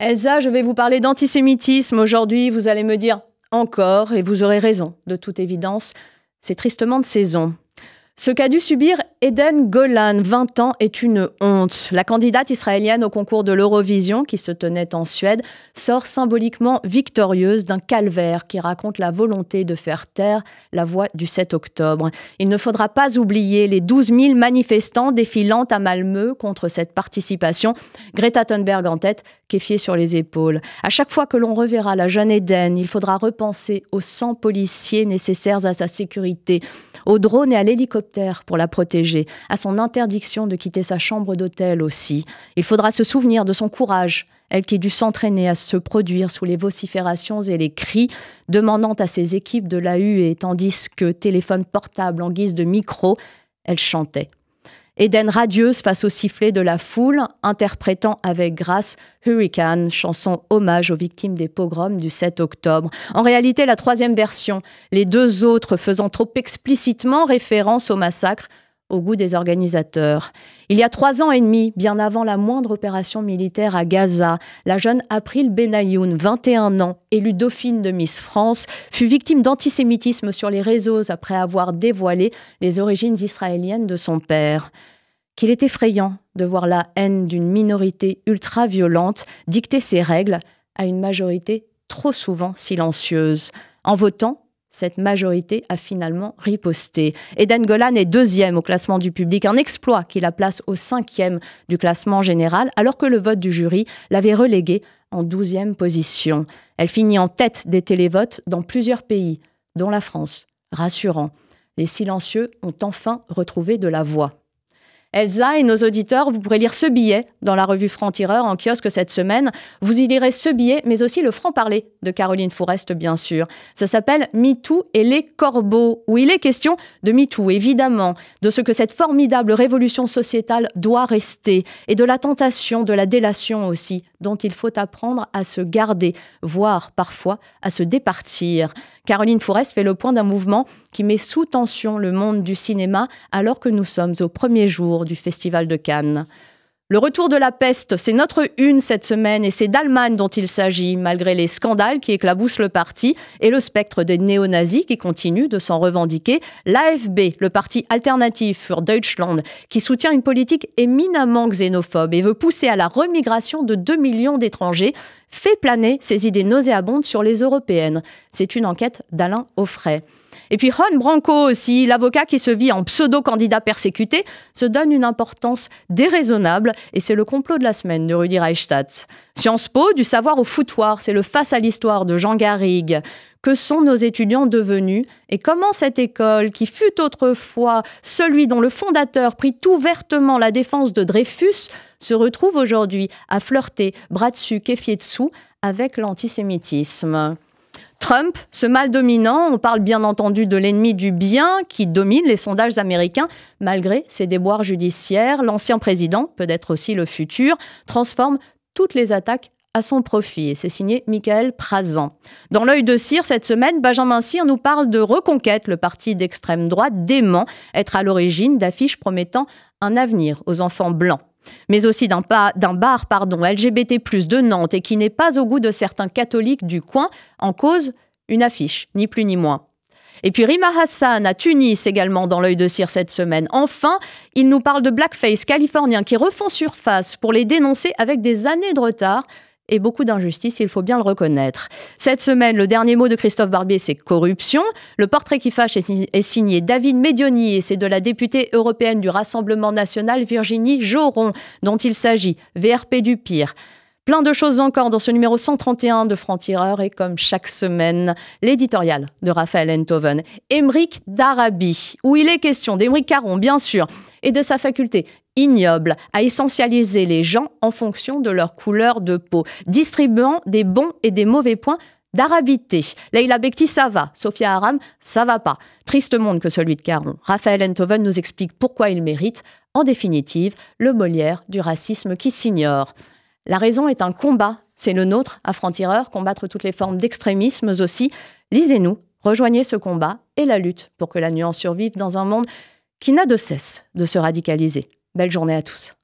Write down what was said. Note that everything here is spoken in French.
Elsa, je vais vous parler d'antisémitisme aujourd'hui. Vous allez me dire encore, et vous aurez raison, de toute évidence, c'est tristement de saison. Ce qu'a dû subir Eden Golan, 20 ans, est une honte. La candidate israélienne au concours de l'Eurovision, qui se tenait en Suède, sort symboliquement victorieuse d'un calvaire qui raconte la volonté de faire taire la voix du 7 octobre. Il ne faudra pas oublier les 12 000 manifestants défilant à Malmö contre cette participation. Greta Thunberg en tête, kéfiée sur les épaules. À chaque fois que l'on reverra la jeune Eden, il faudra repenser aux 100 policiers nécessaires à sa sécurité, au drone et à l'hélicoptère pour la protéger, à son interdiction de quitter sa chambre d'hôtel aussi. Il faudra se souvenir de son courage, elle qui dut s'entraîner à se produire sous les vociférations et les cris, demandant à ses équipes de la huer, tandis que, téléphone portable en guise de micro, elle chantait. Eden radieuse face au sifflet de la foule, interprétant avec grâce Hurricane, chanson hommage aux victimes des pogroms du 7 octobre. En réalité, la troisième version, les deux autres faisant trop explicitement référence au massacre, au goût des organisateurs. Il y a 3 ans et demi, bien avant la moindre opération militaire à Gaza, la jeune April Benayoun, 21 ans, élue dauphine de Miss France, fut victime d'antisémitisme sur les réseaux après avoir dévoilé les origines israéliennes de son père. Qu'il est effrayant de voir la haine d'une minorité ultra-violente dicter ses règles à une majorité trop souvent silencieuse. En votant, cette majorité a finalement riposté. Eden Golan est 2e au classement du public, un exploit qui la place au 5e du classement général, alors que le vote du jury l'avait reléguée en 12e position. Elle finit en tête des télévotes dans plusieurs pays, dont la France. Rassurant, les silencieux ont enfin retrouvé de la voix. Elsa et nos auditeurs, vous pourrez lire ce billet dans la revue Franc-Tireur en kiosque cette semaine. Vous y lirez ce billet, mais aussi le franc-parler de Caroline Fourest, bien sûr. Ça s'appelle MeToo et les corbeaux, où il est question de MeToo, évidemment, de ce que cette formidable révolution sociétale doit rester, et de la tentation de la délation aussi, dont il faut apprendre à se garder, voire parfois à se départir. Caroline Fourest fait le point d'un mouvement qui met sous tension le monde du cinéma alors que nous sommes au premier jour du Festival de Cannes. Le retour de la peste, c'est notre une cette semaine et c'est d'Allemagne dont il s'agit, malgré les scandales qui éclaboussent le parti et le spectre des néo-nazis qui continue de s'en revendiquer. L'AfB, le parti alternatif für Deutschland, qui soutient une politique éminemment xénophobe et veut pousser à la remigration de 2 millions d'étrangers, fait planer ses idées nauséabondes sur les européennes. C'est une enquête d'Alain Offray. Et puis Juan Branco aussi, l'avocat qui se vit en pseudo-candidat persécuté, se donne une importance déraisonnable et c'est le complot de la semaine de Rudi Reichstadt. Sciences Po, du savoir au foutoir, c'est le face à l'histoire de Jean Garrigue. Que sont nos étudiants devenus et comment cette école, qui fut autrefois celui dont le fondateur prit ouvertement la défense de Dreyfus, se retrouve aujourd'hui à flirter bras dessus et pieds dessous avec l'antisémitisme. Trump, ce mal dominant, on parle bien entendu de l'ennemi du bien qui domine les sondages américains. Malgré ses déboires judiciaires, l'ancien président, peut-être aussi le futur, transforme toutes les attaques à son profit. Et c'est signé Michael Prazan. Dans l'œil de Cire, cette semaine, Benjamin Cyr nous parle de Reconquête, le parti d'extrême droite dément être à l'origine d'affiches promettant un avenir aux enfants blancs. Mais aussi d'un bar LGBT+, de Nantes et qui n'est pas au goût de certains catholiques du coin, en cause une affiche, ni plus ni moins. Et puis Rima Hassan à Tunis également dans l'œil de Cire cette semaine. Enfin, il nous parle de blackface californiens qui refont surface pour les dénoncer avec des années de retard et beaucoup d'injustice, il faut bien le reconnaître. Cette semaine, le dernier mot de Christophe Barbier, c'est corruption. Le portrait qui fâche est signé David Medioni et c'est de la députée européenne du Rassemblement national, Virginie Joron, dont il s'agit, VRP du pire. Plein de choses encore dans ce numéro 131 de Franc-Tireur et comme chaque semaine, l'éditorial de Raphaël Enthoven. Aymeric d'Arabie, où il est question d'Aymeric Caron, bien sûr, et de sa faculté ignoble à essentialiser les gens en fonction de leur couleur de peau, distribuant des bons et des mauvais points d'arabité. Leïla Bekti, ça va. Sophia Aram, ça va pas. Triste monde que celui de Caron. Raphaël Enthoven nous explique pourquoi il mérite, en définitive, le Molière du racisme qui s'ignore. La raison est un combat, c'est le nôtre à Franc-Tireur, combattre toutes les formes d'extrémisme aussi. Lisez-nous, rejoignez ce combat et la lutte pour que la nuance survive dans un monde qui n'a de cesse de se radicaliser. Belle journée à tous.